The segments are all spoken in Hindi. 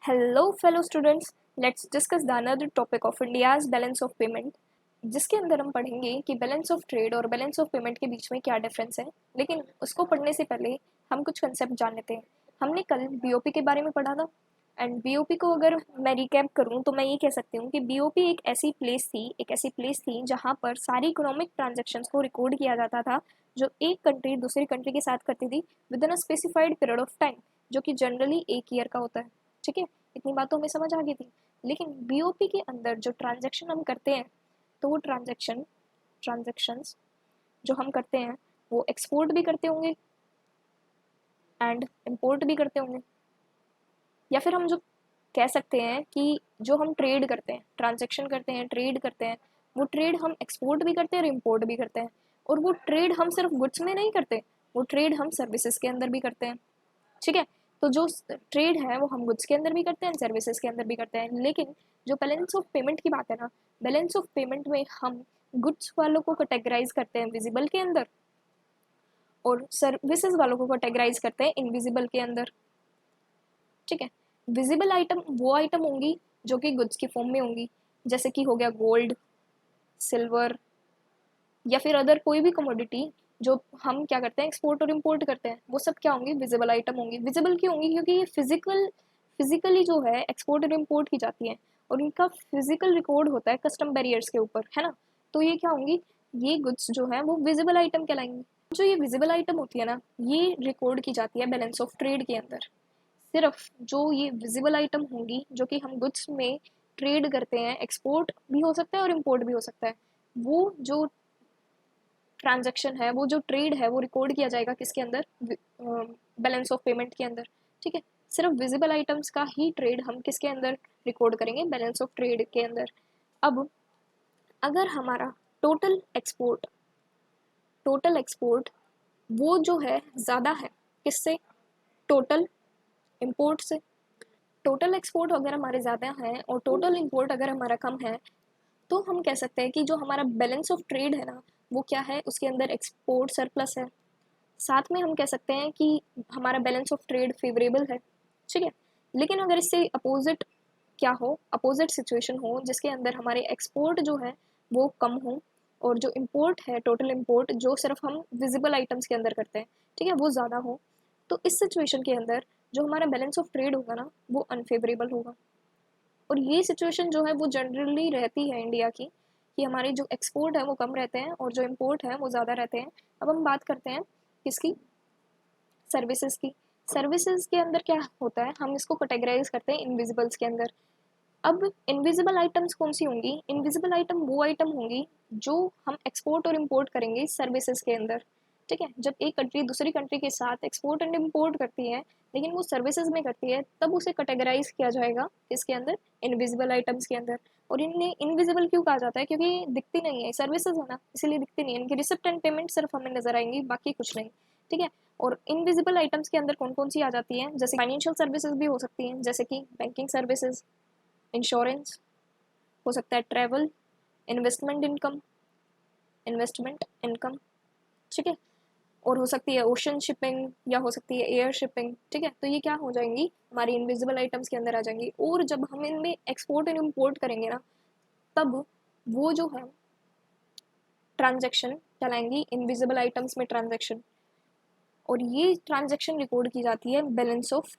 Hello fellow students, let's discuss the another topic of India's balance of payment, जिसके अंदर हम पढ़ेंगे कि बैलेंस ऑफ ट्रेड और बैलेंस ऑफ पेमेंट के बीच में क्या डिफरेंस है। लेकिन उसको पढ़ने से पहले हम कुछ कंसेप्ट जान लेते हैं। हमने कल बीओपी के बारे में पढ़ा था एंड बीओपी को अगर मैं रिकैप करूं तो मैं ये कह सकती हूँ कि बीओपी एक ऐसी प्लेस थी जहाँ पर सारी इकोनॉमिक ट्रांजेक्शन्स को रिकॉर्ड किया जाता था जो एक कंट्री दूसरी कंट्री के साथ करती थी with in a specified period of time, जो कि जनरली एक ईयर का होता है। ठीक है, इतनी बात तो हमें समझ आ गई थी। लेकिन बीओपी के अंदर जो ट्रांजैक्शन हम करते हैं, तो वो ट्रांजैक्शंस जो हम करते हैं वो एक्सपोर्ट भी करते होंगे एंड इंपोर्ट भी करते होंगे, या फिर हम जो कह सकते हैं कि जो हम ट्रेड करते हैं, ट्रांजैक्शन करते हैं, ट्रेड करते हैं, वो ट्रेड हम एक्सपोर्ट भी करते हैं और इम्पोर्ट भी करते हैं। और वो ट्रेड हम सिर्फ गुड्स में नहीं करते, वो ट्रेड हम सर्विसेज के अंदर भी करते हैं। ठीक है, तो जो ट्रेड है वो हम गुड्स के अंदर भी करते हैं, सर्विसेज के अंदर भी करते हैं। लेकिन जो बैलेंस ऑफ पेमेंट की बात है ना, बैलेंस ऑफ पेमेंट में हम गुड्स वालों को कैटेगराइज करते हैं विजिबल के अंदर और सर्विसेज वालों को कैटेगराइज करते हैं इनविजिबल के अंदर। ठीक है, विजिबल आइटम वो आइटम होंगी जो कि गुड्स की फॉर्म में होंगी, जैसे कि हो गया गोल्ड, सिल्वर या फिर अदर कोई भी कमोडिटी जो हम क्या करते हैं एक्सपोर्ट और इंपोर्ट करते हैं, वो सब क्या होंगी, विजिबल आइटम होंगी। विजिबल क्यों होंगी? क्योंकि ये फिजिकली जो है एक्सपोर्ट और इंपोर्ट की जाती है और इनका फिजिकल रिकॉर्ड होता है कस्टम बैरियर्स के ऊपर, है ना। तो ये क्या होंगी, ये गुड्स जो है वो विजिबल आइटम कहलाएंगी। जो ये विजिबल आइटम होती है ना, ये रिकॉर्ड की जाती है बैलेंस ऑफ ट्रेड के अंदर। सिर्फ जो ये विजिबल आइटम होंगी जो कि हम गुड्स में ट्रेड करते हैं, एक्सपोर्ट भी हो सकता है और इम्पोर्ट भी हो सकता है, वो जो ट्रांजैक्शन है, वो जो ट्रेड है, वो रिकॉर्ड किया जाएगा किसके अंदर, बैलेंस ऑफ पेमेंट के अंदर। ठीक है, सिर्फ विजिबल आइटम्स का ही ट्रेड हम किसके अंदर रिकॉर्ड करेंगे, बैलेंस ऑफ ट्रेड के अंदर। अब अगर हमारा टोटल एक्सपोर्ट वो जो है ज़्यादा है किससे, टोटल इंपोर्ट से। टोटल एक्सपोर्ट अगर हमारे ज़्यादा है और टोटल इंपोर्ट अगर हमारा कम है, तो हम कह सकते हैं कि जो हमारा बैलेंस ऑफ ट्रेड है ना, वो क्या है, उसके अंदर एक्सपोर्ट सरप्लस है। साथ में हम कह सकते हैं कि हमारा बैलेंस ऑफ ट्रेड फेवरेबल है। ठीक है, लेकिन अगर इससे अपोजिट क्या हो, अपोजिट सिचुएशन हो जिसके अंदर हमारे एक्सपोर्ट जो है वो कम हो और जो इम्पोर्ट है, टोटल इम्पोर्ट जो सिर्फ हम विजिबल आइटम्स के अंदर करते हैं, ठीक है, वो ज़्यादा हो, तो इस सिचुएशन के अंदर जो हमारा बैलेंस ऑफ ट्रेड होगा ना, वो अनफेवरेबल होगा। और ये सिचुएशन जो है वो जनरली रहती है इंडिया की, कि हमारे जो एक्सपोर्ट है वो कम रहते हैं और जो इम्पोर्ट है वो ज़्यादा रहते हैं। अब हम बात करते हैं किसकी, सर्विसेज की। सर्विसेज के अंदर क्या होता है, हम इसको कैटेगराइज करते हैं इनविजिबल्स के अंदर। अब इनविजिबल आइटम्स कौन सी होंगी, इनविजिबल आइटम वो आइटम होंगी जो हम एक्सपोर्ट और इम्पोर्ट करेंगे सर्विसेज के अंदर। ठीक है, जब एक कंट्री दूसरी कंट्री के साथ एक्सपोर्ट एंड इम्पोर्ट करती है लेकिन वो सर्विसेज में करती है, तब उसे कैटेगराइज किया जाएगा इसके अंदर, इनविजिबल आइटम्स के अंदर। और इन्हें इनविजिबल क्यों कहा जाता है, क्योंकि दिखती नहीं है, सर्विसेज है ना, इसीलिए दिखती नहीं है। इनकी रिसिप्ट एंड पेमेंट सिर्फ हमें नजर आएंगी, बाकी कुछ नहीं। ठीक है, और इनविजिबल आइटम्स के अंदर कौन कौन सी आ जाती हैं, जैसे फाइनेंशियल सर्विसेज भी हो सकती हैं, जैसे कि बैंकिंग सर्विसेज, इंश्योरेंस, हो सकता है ट्रैवल, इन्वेस्टमेंट इनकम। ठीक है, और हो सकती है ओशन शिपिंग या हो सकती है एयर शिपिंग। ठीक है, तो ये क्या हो जाएंगी, हमारी इनविजिबल आइटम्स के अंदर आ जाएंगी। और जब हम इनमें एक्सपोर्ट एंड इम्पोर्ट करेंगे ना, तब वो जो है ट्रांजैक्शन कहलाएंगी इनविजिबल आइटम्स में ट्रांजैक्शन। और ये ट्रांजैक्शन रिकॉर्ड की जाती है बैलेंस ऑफ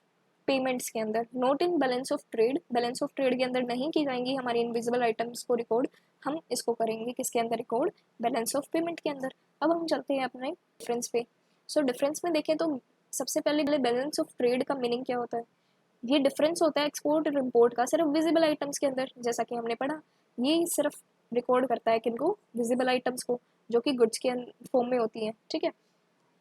पेमेंट्स के अंदर, not in balance of trade. Balance of trade के अंदर नहीं की जाएंगी हमारी इनविजिबल आइटम्स को रिकॉर्ड, हम इसको करेंगे किसके अंदर रिकॉर्ड, बैलेंस ऑफ पेमेंट के अंदर। अब हम चलते हैं अपने डिफरेंस पे। सो डिफरेंस में देखें तो सबसे पहले बैलेंस ऑफ ट्रेड का मीनिंग क्या होता है, ये डिफरेंस होता है एक्सपोर्ट और इम्पोर्ट का सिर्फ विजिबल आइटम्स के अंदर, जैसा कि हमने पढ़ा। ये सिर्फ रिकॉर्ड करता है किनको, विजिबल आइटम्स को, जो कि गुड्स के फॉर्म में होती हैं। ठीक है,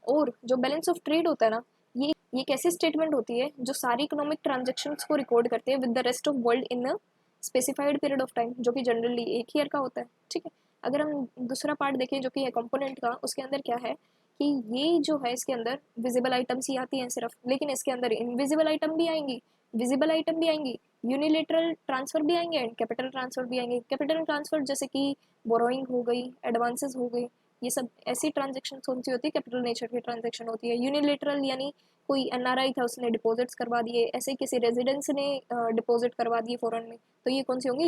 और जो बैलेंस ऑफ ट्रेड होता है ना, ये एक ऐसी स्टेटमेंट होती है जो सारी इकोनॉमिक ट्रांजेक्शन्स को रिकॉर्ड करते हैं with the rest of world in a specified period of time, जो कि जनरली एक ईयर का होता है। ठीक है, अगर हम दूसरा पार्ट देखें जो कि है कंपोनेंट का, उसके अंदर क्या है कि ये जो है इसके अंदर विजिबल आइटम्स ही आती हैं सिर्फ, लेकिन इसके अंदर इनविजिबल आइटम भी आएंगी, विजिबल आइटम भी आएंगी, यूनिलेटरल ट्रांसफर भी आएंगे एंड कैपिटल ट्रांसफर भी आएंगे। कैपिटल ट्रांसफर जैसे कि बोरोइंग हो गई, एडवांसेस हो गई, ये सब ऐसी ट्रांजेक्शन कौन सी होती है, कैपिटल नेचर की ट्रांजेक्शन होती है। यूनिलेटरल यानी कोई एनआरआई था, उसने डिपॉजिट्स करवा दिए, ऐसे किसी रेजिडेंस ने डिपॉजिट करवा दिए फॉरेन में, तो ये कौन सी होंगी,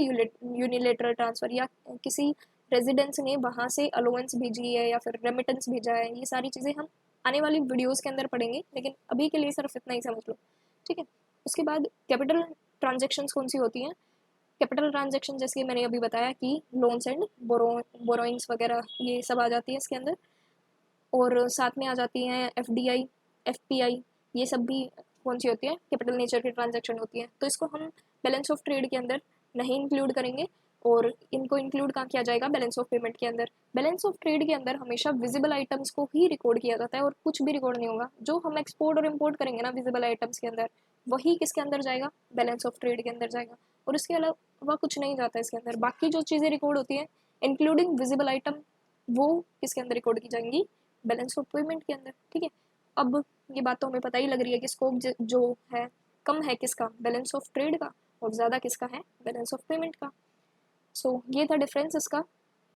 यूनिलेटरल ट्रांसफ़र। या किसी रेजिडेंस ने वहाँ से अलोवेंस भेजी है या फिर रेमिटेंस भेजा है, ये सारी चीज़ें हम आने वाली वीडियोस के अंदर पढ़ेंगे, लेकिन अभी के लिए सिर्फ इतना ही समझ लो, ठीक है। उसके बाद कैपिटल ट्रांजेक्शंस कौन सी होती हैं, कैपिटल ट्रांजेक्शन जैसे कि मैंने अभी बताया कि लोन्स एंड बोरोइंग्स वगैरह ये सब आ जाती है इसके अंदर, और साथ में आ जाती हैं एफडीआई, एफपीआई, ये सब भी कौन सी होती है, कैपिटल नेचर की ट्रांजैक्शन होती है। तो इसको हम बैलेंस ऑफ ट्रेड के अंदर नहीं इंक्लूड करेंगे, और इनको इंक्लूड कहाँ किया जाएगा, बैलेंस ऑफ पेमेंट के अंदर। बैलेंस ऑफ ट्रेड के अंदर हमेशा विजिबल आइटम्स को ही रिकॉर्ड किया जाता है और कुछ भी रिकॉर्ड नहीं होगा। जो हम एक्सपोर्ट और इम्पोर्ट करेंगे ना विजिबल आइटम्स के अंदर, वही किसके अंदर जाएगा, बैलेंस ऑफ ट्रेड के अंदर जाएगा, और इसके अलावा कुछ नहीं जाता है इसके अंदर। बाकी जो चीज़ें रिकॉर्ड होती हैं इंक्लूडिंग विजिबल आइटम, वो किसके अंदर रिकॉर्ड की जाएंगी, बैलेंस ऑफ पेमेंट के अंदर, ठीक है। अब ये बात तो हमें पता ही लग रही है कि स्कोप जो है कम है किसका, बैलेंस ऑफ ट्रेड का, और ज़्यादा किसका है, बैलेंस ऑफ पेमेंट का। सो ये था डिफरेंस इसका।